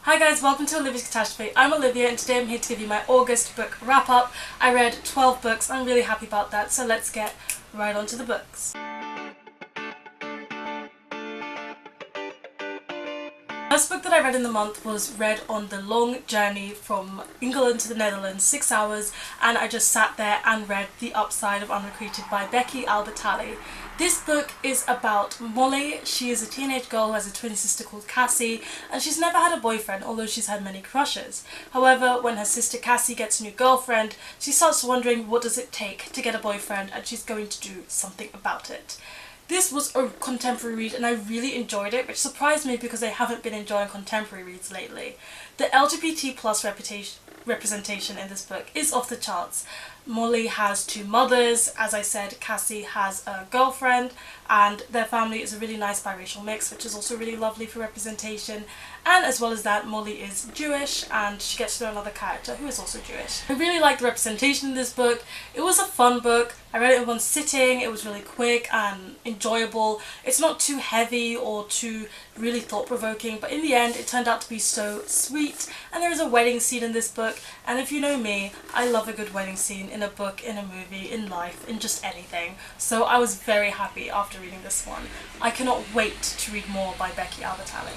Hi guys, welcome to Olivia's Catastrophe. I'm Olivia and today I'm here to give you my August book wrap up. I read 12 books, I'm really happy about that, so let's get right on to the books. The first book that I read in the month was read on the long journey from England to the Netherlands, 6 hours, and I just sat there and read The Upside of Unrecruited by Becky Albertalli. This book is about Molly. She is a teenage girl who has a twin sister called Cassie, and she's never had a boyfriend, although she's had many crushes. However, when her sister Cassie gets a new girlfriend, she starts wondering what does it take to get a boyfriend, and she's going to do something about it. This was a contemporary read and I really enjoyed it, which surprised me because I haven't been enjoying contemporary reads lately. The LGBT plus representation in this book is off the charts. Molly has two mothers, as I said, Cassie has a girlfriend, and their family is a really nice biracial mix, which is also really lovely for representation. And as well as that, Molly is Jewish and she gets to know another character who is also Jewish. I really liked the representation in this book. It was a fun book. I read it in one sitting. It was really quick and enjoyable. It's not too heavy or too really thought-provoking, but in the end it turned out to be so sweet. And there is a wedding scene in this book, and if you know me, I love a good wedding scene in a book, in a movie, in life, in just anything. So I was very happy after reading this one. I cannot wait to read more by Becky Albertalli.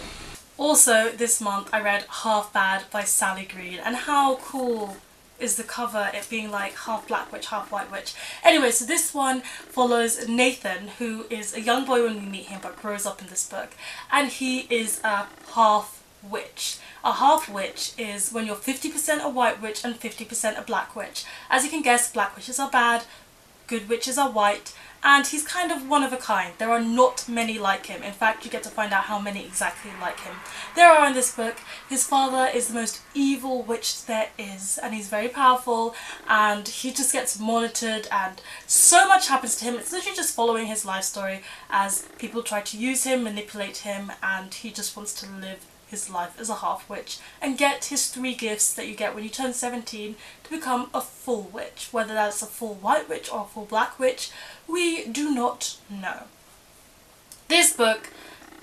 Also this month I read Half Bad by Sally Green, and how cool is the cover, it being like half black witch, half white witch. Anyway, so this one follows Nathan, who is a young boy when we meet him but grows up in this book, and he is a half witch. A half witch is when you're 50% a white witch and 50% a black witch. As you can guess, black witches are bad, good witches are white, and he's kind of one of a kind. There are not many like him. In fact, you get to find out how many exactly like him there are in this book. His father is the most evil witch there is, and he's very powerful, and he just gets monitored and so much happens to him. It's literally just following his life story as people try to use him, manipulate him, and he just wants to live his life as a half witch and get his 3 gifts that you get when you turn 17 to become a full witch. Whether that's a full white witch or a full black witch, we do not know. This book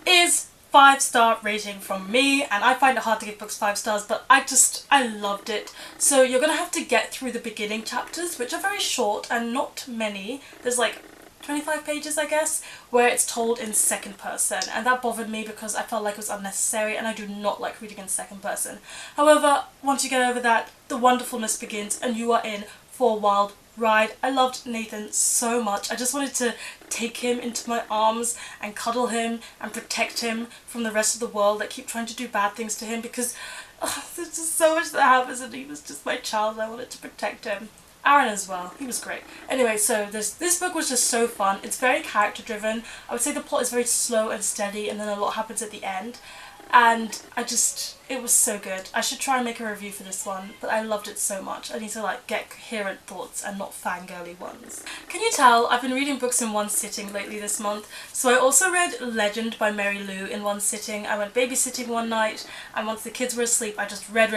is 5-star rating from me, and I find it hard to give books 5 stars, but I loved it. So you're gonna have to get through the beginning chapters, which are very short and not many. There's like 25 pages, I guess, where it's told in second person, and that bothered me because I felt like it was unnecessary, and I do not like reading in second person. However, once you get over that, the wonderfulness begins and you are in for a wild ride. I loved Nathan so much. I just wanted to take him into my arms and cuddle him and protect him from the rest of the world that keep trying to do bad things to him, because there's just so much that happens and he was just my child. I wanted to protect him. Aaron as well, he was great. Anyway, so this book was just so fun. It's very character driven. I would say the plot is very slow and steady, and then a lot happens at the end. And it was so good. I should try and make a review for this one, but I loved it so much. I need to like get coherent thoughts and not fangirly ones. Can you tell I've been reading books in one sitting lately this month? So I also read Legend by Mary Lou in one sitting. I went babysitting one night, and once the kids were asleep I just read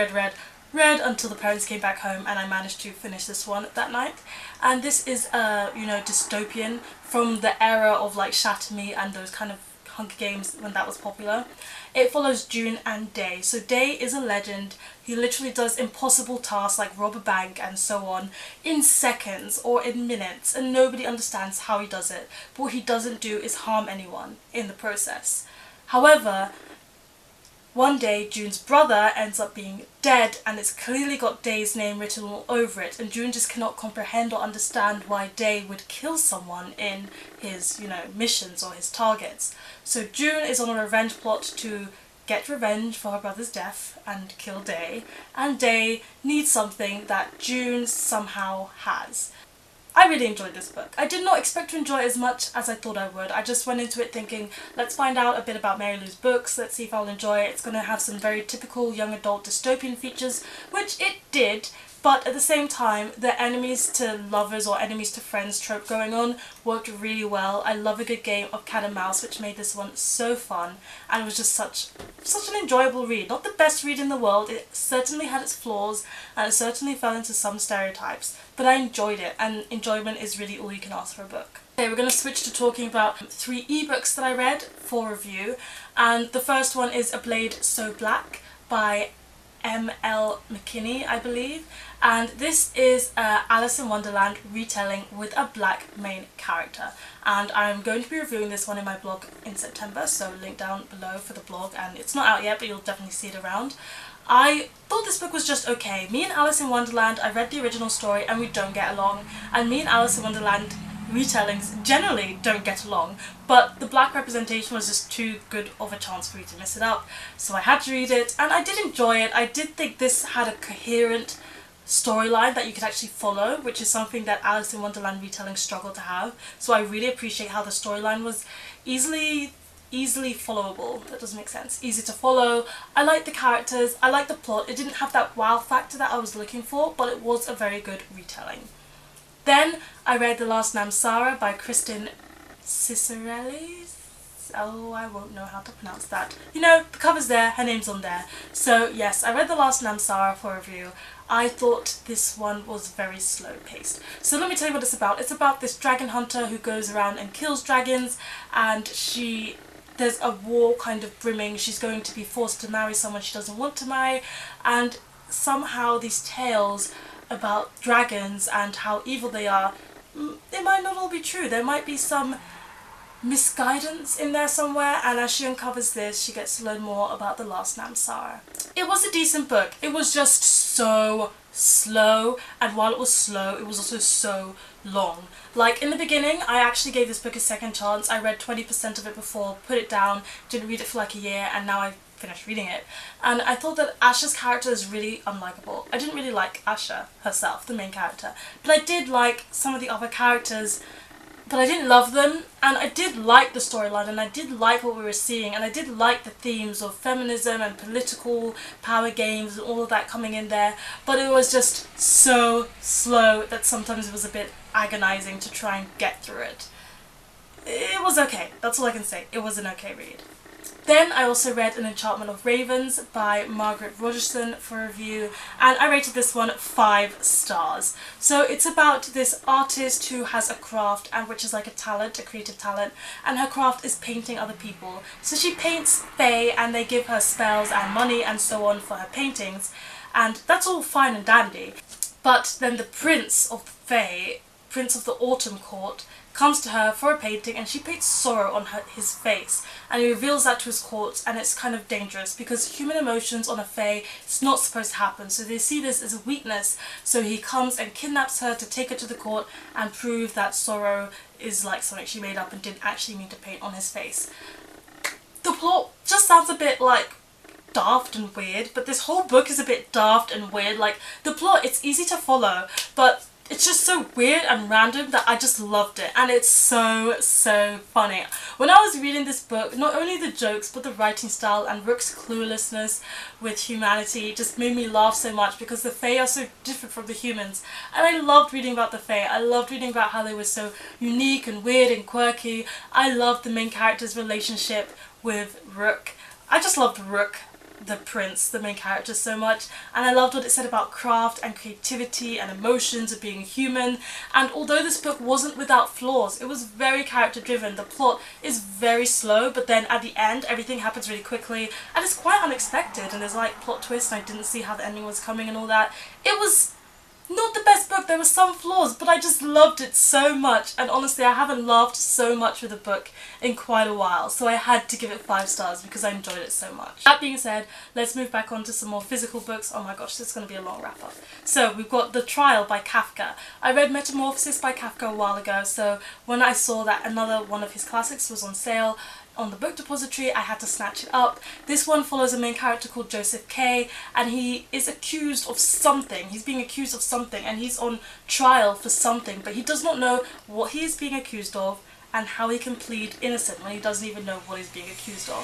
until the parents came back home, and I managed to finish this one that night. And this is a, dystopian from the era of like Shatter Me and those kind of Hunger Games when that was popular. It follows June and Day. So Day is a legend. He literally does impossible tasks like rob a bank and so on in seconds or in minutes, and nobody understands how he does it. But what he doesn't do is harm anyone in the process. However, one day June's brother ends up being dead, and it's clearly got Day's name written all over it, and June just cannot comprehend or understand why Day would kill someone in his, missions or his targets. So June is on a revenge plot to get revenge for her brother's death and kill Day, and Day needs something that June somehow has. I really enjoyed this book. I did not expect to enjoy it as much as I thought I would. I just went into it thinking, let's find out a bit about Mary Lou's books, let's see if I'll enjoy it. It's going to have some very typical young adult dystopian features, which it did, but at the same time, the enemies to lovers or enemies to friends trope going on worked really well. I love a good game of cat and mouse, which made this one so fun, and it was just such an enjoyable read. Not the best read in the world, it certainly had its flaws, and it certainly fell into some stereotypes, but I enjoyed it, and enjoyment is really all you can ask for a book. Okay, we're going to switch to talking about 3 ebooks that I read for review, and the first one is A Blade So Black by M.L. McKinney, I believe, and this is Alice in Wonderland retelling with a black main character, and I'm going to be reviewing this one in my blog in September, so link down below for the blog, and it's not out yet but you'll definitely see it around. I thought this book was just okay. Me and Alice in Wonderland, I read the original story and we don't get along, and me and Alice in Wonderland retellings generally don't get along, but the black representation was just too good of a chance for me to mess it up, so I had to read it, and I did enjoy it. I did think this had a coherent storyline that you could actually follow, which is something that Alice in Wonderland retellings struggle to have, so I really appreciate how the storyline was easily followable. That doesn't make sense. Easy to follow. I liked the characters, I liked the plot. It didn't have that wow factor that I was looking for, but it was a very good retelling. Then I read The Last Namsara by Kristen Cicerelli. Oh, I won't know how to pronounce that. You know, the cover's there, her name's on there. So yes, I read The Last Namsara for review. I thought this one was very slow paced. So let me tell you what it's about. It's about this dragon hunter who goes around and kills dragons, and there's a war kind of brimming. She's going to be forced to marry someone she doesn't want to marry, and somehow these tales about dragons and how evil they are, they might not all be true. There might be some misguidance in there somewhere, and as she uncovers this, she gets to learn more about The Last Namsara. It was a decent book. It was just so slow, and while it was slow, it was also so long. Like, in the beginning, I actually gave this book a second chance. I read 20% of it before, put it down, didn't read it for like a year, and now I've finished reading it. And I thought that Asha's character is really unlikable. I didn't really like Asha herself, the main character, but I did like some of the other characters, but I didn't love them, and I did like the storyline, and I did like what we were seeing, and I did like the themes of feminism and political power games and all of that coming in there, but it was just so slow that sometimes it was a bit agonizing to try and get through it. It was okay, that's all I can say. It was an okay read. Then I also read An Enchantment of Ravens by Margaret Rogerson for review, and I rated this one 5 stars. So it's about this artist who has a craft, and which is like a talent, a creative talent, and her craft is painting other people. So she paints fae, and they give her spells and money and so on for her paintings, and that's all fine and dandy. But then the prince of the fae, Prince of the Autumn Court, comes to her for a painting, and she paints sorrow on his face, and he reveals that to his court, and it's kind of dangerous because human emotions on a fae is not supposed to happen, so they see this as a weakness, so he comes and kidnaps her to take her to the court and prove that sorrow is like something she made up and didn't actually mean to paint on his face. The plot just sounds a bit like daft and weird, but this whole book is a bit daft and weird. Like, the plot, it's easy to follow, but it's just so weird and random that I just loved it, and it's so funny. When I was reading this book, not only the jokes but the writing style and Rook's cluelessness with humanity just made me laugh so much, because the Fae are so different from the humans, and I loved reading about the Fae. I loved reading about how they were so unique and weird and quirky. I loved the main character's relationship with Rook. I just loved Rook, the prince, the main character, so much, and I loved what it said about craft and creativity and emotions of being human. And although this book wasn't without flaws, it was very character driven. The plot is very slow, but then at the end everything happens really quickly, and it's quite unexpected, and there's like plot twists, and I didn't see how the ending was coming and all that. It was not the best book. There were some flaws, but I just loved it so much, and honestly I haven't laughed so much with a book in quite a while, so I had to give it 5 stars because I enjoyed it so much. That being said, let's move back on to some more physical books. Oh my gosh, this is going to be a long wrap up. So we've got The Trial by Kafka. I read Metamorphosis by Kafka a while ago, so when I saw that another one of his classics was on sale on the book depository, I had to snatch it up. This one follows a main character called Joseph K, and he is accused of something. He's being accused of something, and he's on trial for something, but he does not know what he is being accused of and how he can plead innocent when he doesn't even know what he's being accused of.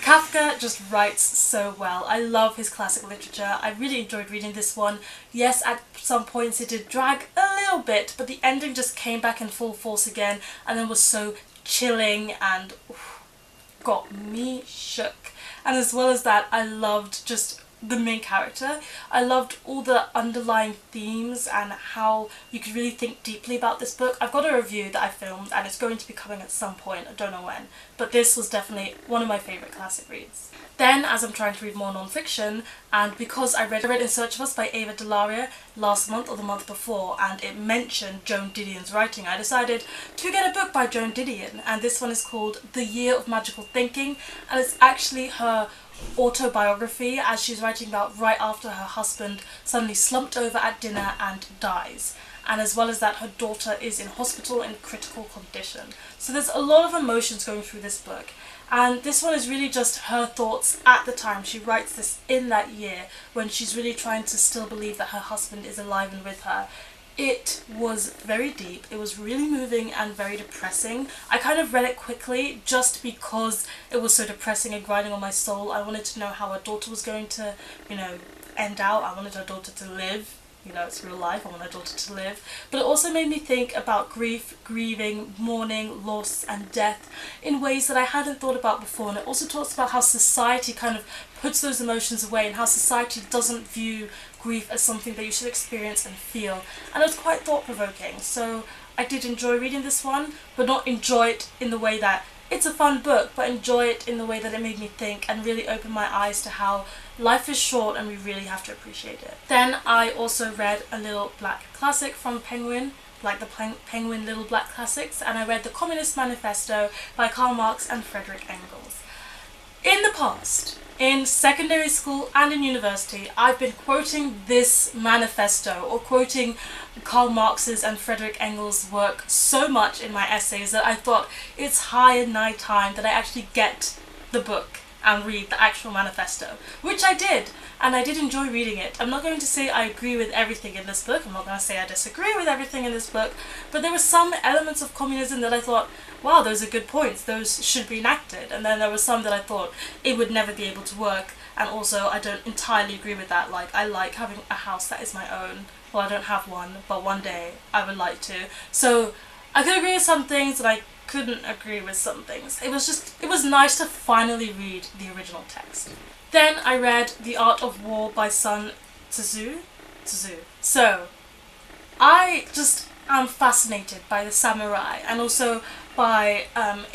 Kafka just writes so well. I love his classic literature. I really enjoyed reading this one. Yes, at some points it did drag a little bit, but the ending just came back in full force again, and then was so chilling and got me shook. And as well as that, I loved just the main character. I loved all the underlying themes and how you could really think deeply about this book. I've got a review that I filmed and it's going to be coming at some point, I don't know when, but this was definitely one of my favourite classic reads. Then, as I'm trying to read more non-fiction, and because I read In Search of Us by Ava DeLaria last month or the month before, and it mentioned Joan Didion's writing, I decided to get a book by Joan Didion, and this one is called The Year of Magical Thinking, and it's actually her autobiography as she's writing about right after her husband suddenly slumped over at dinner and dies. And as well as that, her daughter is in hospital in critical condition. So there's a lot of emotions going through this book. And this one is really just her thoughts at the time. She writes this in that year when she's really trying to still believe that her husband is alive and with her. It was very deep, it was really moving and very depressing. I kind of read it quickly just because it was so depressing and grinding on my soul. I wanted to know how her daughter was going to, end out. I wanted her daughter to live. It's real life, I want her daughter to live. But it also made me think about grief, grieving, mourning, loss and death in ways that I hadn't thought about before. And it also talks about how society kind of puts those emotions away and how society doesn't view grief as something that you should experience and feel. And it was quite thought-provoking. So I did enjoy reading this one, but not enjoy it in the way that it's a fun book, but enjoy it in the way that it made me think and really open my eyes to how life is short and we really have to appreciate it. Then I also read a little black classic from Penguin, like the Penguin Little Black Classics, and I read The Communist Manifesto by Karl Marx and Frederick Engels. In the past, in secondary school and in university, I've been quoting this manifesto or quoting Karl Marx's and Frederick Engels' work so much in my essays that I thought it's high and nigh time that I actually get the book and read the actual manifesto, which I did, and I did enjoy reading it. I'm not going to say I agree with everything in this book, I'm not going to say I disagree with everything in this book, but there were some elements of communism that I thought, wow, those are good points, those should be enacted, and then there were some that I thought it would never be able to work, and also I don't entirely agree with that. Like, I like having a house that is my own. Well, I don't have one, but one day I would like to. So I could agree with some things and I couldn't agree with some things. It was nice to finally read the original text. Then I read The Art of War by Sun Tzu. So I just am fascinated by the samurai and also by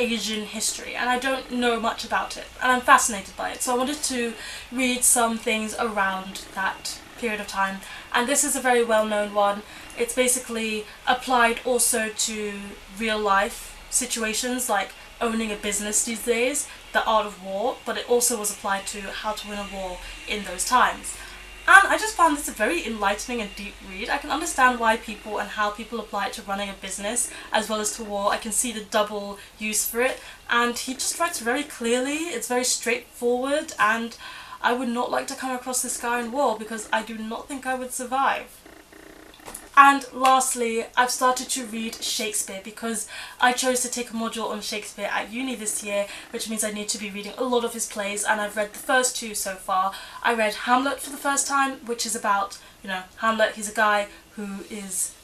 Asian history, and I don't know much about it, and I'm fascinated by it, so I wanted to read some things around that period of time, and this is a very well-known one. It's basically applied also to real life situations like owning a business these days, the art of war, but it also was applied to how to win a war in those times. And I just found this a very enlightening and deep read. I can understand why people and how people apply it to running a business as well as to war. I can see the double use for it, and he just writes very clearly, it's very straightforward, and I would not like to come across this guy in war because I do not think I would survive. And lastly, I've started to read Shakespeare because I chose to take a module on Shakespeare at uni this year, which means I need to be reading a lot of his plays, and I've read the first two so far. I read Hamlet for the first time, which is about, Hamlet, he's a guy who is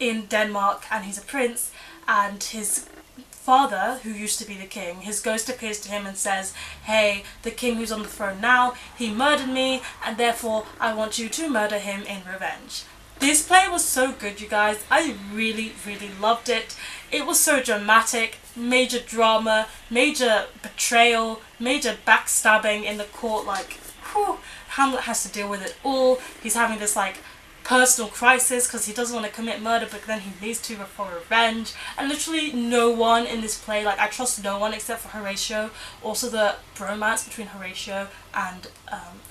in Denmark and he's a prince, and his father, who used to be the king, his ghost appears to him and says, hey, the king who's on the throne now, he murdered me, and therefore I want you to murder him in revenge. This play was so good, you guys. I really, really loved it. It was so dramatic, major drama, major betrayal, major backstabbing in the court, Hamlet has to deal with it all. He's having this personal crisis because he doesn't want to commit murder, but then he needs to for revenge, and literally no one in this play, I trust no one except for Horatio. Also the bromance between Horatio and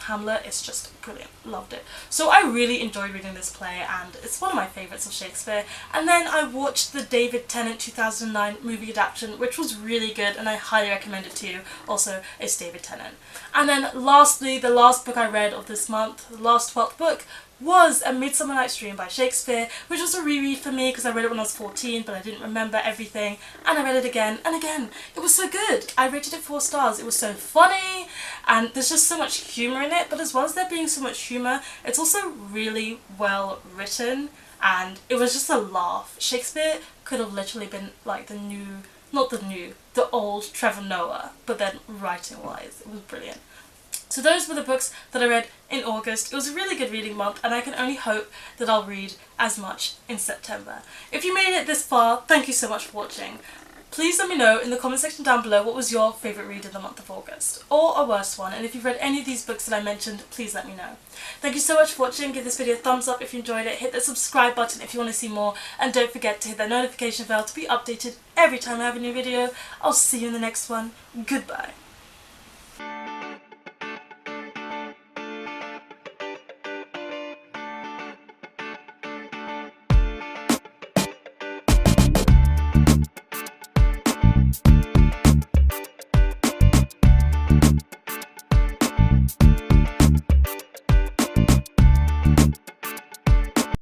Hamlet is just brilliant, loved it. So I really enjoyed reading this play, and it's one of my favourites of Shakespeare. And then I watched the David Tennant 2009 movie adaptation, which was really good, and I highly recommend it to you. Also, it's David Tennant. And then lastly, the last book I read of this month, the last 12th book, was A Midsummer Night's Dream by Shakespeare, which was a reread for me because I read it when I was 14, but I didn't remember everything, and I read it again and again. It was so good. I rated it 4 stars. It was so funny, and there's just so much humour in it, but as well as there being so much humour, it's also really well written, and it was just a laugh. Shakespeare could have literally been the old Trevor Noah, but then writing-wise, it was brilliant. So those were the books that I read in August. It was a really good reading month, and I can only hope that I'll read as much in September. If you made it this far, thank you so much for watching. Please let me know in the comment section down below what was your favourite read of the month of August, or a worst one, and if you've read any of these books that I mentioned, please let me know. Thank you so much for watching. Give this video a thumbs up if you enjoyed it, hit the subscribe button if you want to see more, and don't forget to hit that notification bell to be updated every time I have a new video. I'll see you in the next one. Goodbye.